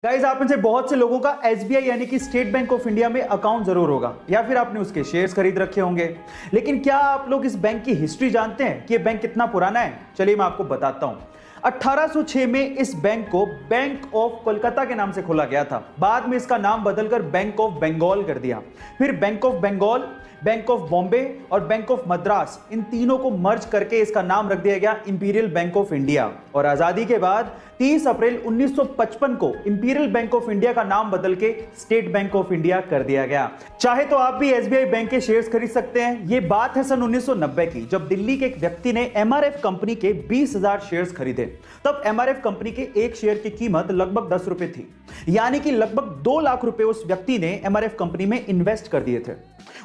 Guys, आप में से बहुत से लोगों का एसबीआई यानी कि स्टेट बैंक ऑफ इंडिया में अकाउंट जरूर होगा या फिर आपने उसके शेयर्स खरीद रखे होंगे। लेकिन क्या आप लोग इस बैंक की हिस्ट्री जानते हैं कि ये बैंक कितना पुराना है? चलिए मैं आपको बताता हूं। 1806 में इस बैंक को बैंक ऑफ कोलकाता के नाम से खोला गया था। बाद में इसका नाम बदलकर बैंक ऑफ बंगाल कर दिया। फिर Bank of Bengal, Bank of Bombay और बैंक ऑफ मद्रास, इन तीनों को मर्ज करके इसका नाम रख दिया गया इंपीरियल बैंक ऑफ इंडिया। और आजादी के बाद 30 अप्रैल 1955 को इंपीरियल बैंक ऑफ इंडिया का नाम बदल के स्टेट बैंक ऑफ इंडिया कर दिया गया। चाहे तो आप भी एसबीआई बैंक के शेयर्स खरीद सकते हैं। ये बात है सन 1990 की, जब दिल्ली के एक व्यक्ति ने एमआरएफ कंपनी के 20,000 शेयर्स खरीदे। तब एमआरएफ कंपनी के एक शेयर की कीमत लगभग 10 रुपए थी, यानी कि लगभग 2 लाख रुपए उस व्यक्ति ने एमआरएफ कंपनी में इन्वेस्ट कर दिए थे।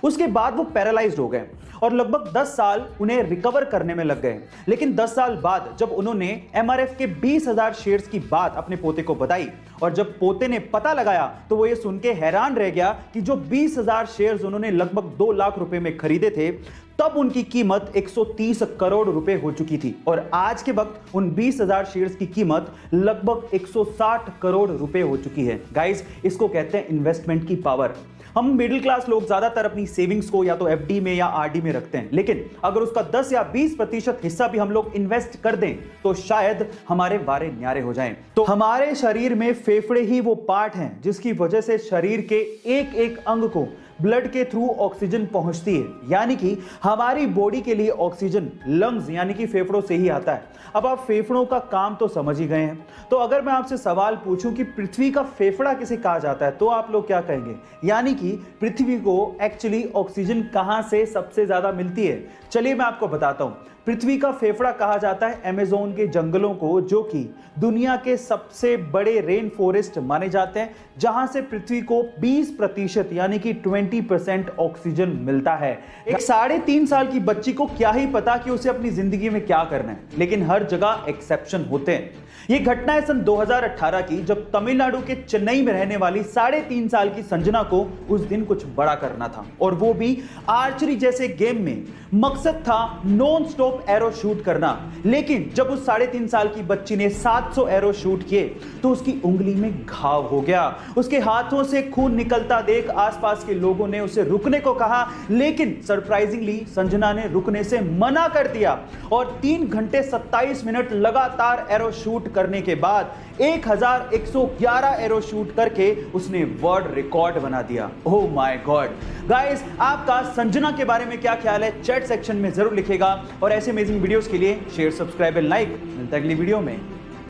उसके बाद वो पैरालाइज्ड हो गए और लगभग 10 साल उन्हें रिकवर करने में लग गए। लेकिन 10 साल बाद जब उन्होंने एमआरएफ के 20,000 शेयर्स की बात अपने पोते को बताई और जब पोते ने पता लगाया तो वो ये सुन के हैरान रह गया कि जो 20,000 शेयर्स उन्होंने लगभग 2 लाख रुपए में खरीदे थे, तब उनकी कीमत 130 करोड़ रुपए हो चुकी थी। और आज के वक्त उन 20,000 शेयर्स की कीमत लगभग 160 करोड़ रुपए हो चुकी है। गाइस, इसको कहते हैं इन्वेस्टमेंट की पावर। हम मिडिल क्लास लोग ज्यादातर अपनी सेविंग्स को या तो एफडी में या आरडी में रखते हैं, लेकिन अगर उसका 10 या 20% हिस्सा भी हम लोग इन्वेस्ट कर दें तो शायद हमारे वारे न्यारे हो जाएं। तो हमारे शरीर में फेफड़े ही वो पार्ट हैं जिसकी वजह से शरीर के एक एक अंग को ब्लड के थ्रू ऑक्सीजन पहुंचती है, यानी कि हमारी बॉडी के लिए ऑक्सीजन लंग्स यानी कि फेफड़ों से ही आता है। अब आप फेफड़ों का काम तो समझ ही गए हैं, तो अगर मैं आपसे सवाल पूछूं कि पृथ्वी का फेफड़ा किसे कहा जाता है तो आप लोग क्या कहेंगे? यानी कि पृथ्वी को एक्चुअली ऑक्सीजन कहां से सबसे ज्यादा मिलती है? चलिए मैं आपको बताता हूं। पृथ्वी का फेफड़ा कहा जाता है अमेज़न के जंगलों को, जो कि दुनिया के सबसे बड़े रेन फॉरेस्ट माने जाते हैं, जहां से पृथ्वी को 20% यानी कि 20% ऑक्सीजन मिलता है। एक 3.5 साल की बच्ची को क्या ही पता कि उसे अपनी जिंदगी में क्या करना है, लेकिन हर जगह एक्सेप्शन होते हैं। यह घटना है सन 2018 की, जब तमिलनाडु के चेन्नई में रहने वाली 3.5 साल की संजना को उस दिन कुछ बड़ा करना था, और वो भी आर्चरी जैसे गेम में। मकसद था नॉन स्टॉप एरो शूट करना। लेकिन जब उस 3.5 साल की बच्ची ने 700 एरो शूट किए तो उसकी उंगली में घाव हो गया। उसके हाथों से खून निकलता देख आसपास के लोगों ने उसे रुकने को कहा, लेकिन सरप्राइजिंगली संजना ने रुकने से मना कर दिया और 3 घंटे 27 मिनट लगातार एरो शूट करने के बाद 1111 एरो शूट करके उसने वर्ल्ड रिकॉर्ड बना दिया। Oh my God. गाइस, आपका संजना के बारे में क्या ख्याल है? चैट सेक्शन में जरूर लिखेगा और ऐसे अमेजिंग वीडियोस के लिए शेयर, सब्सक्राइब एंड लाइक। मिलता है अगली वीडियो में।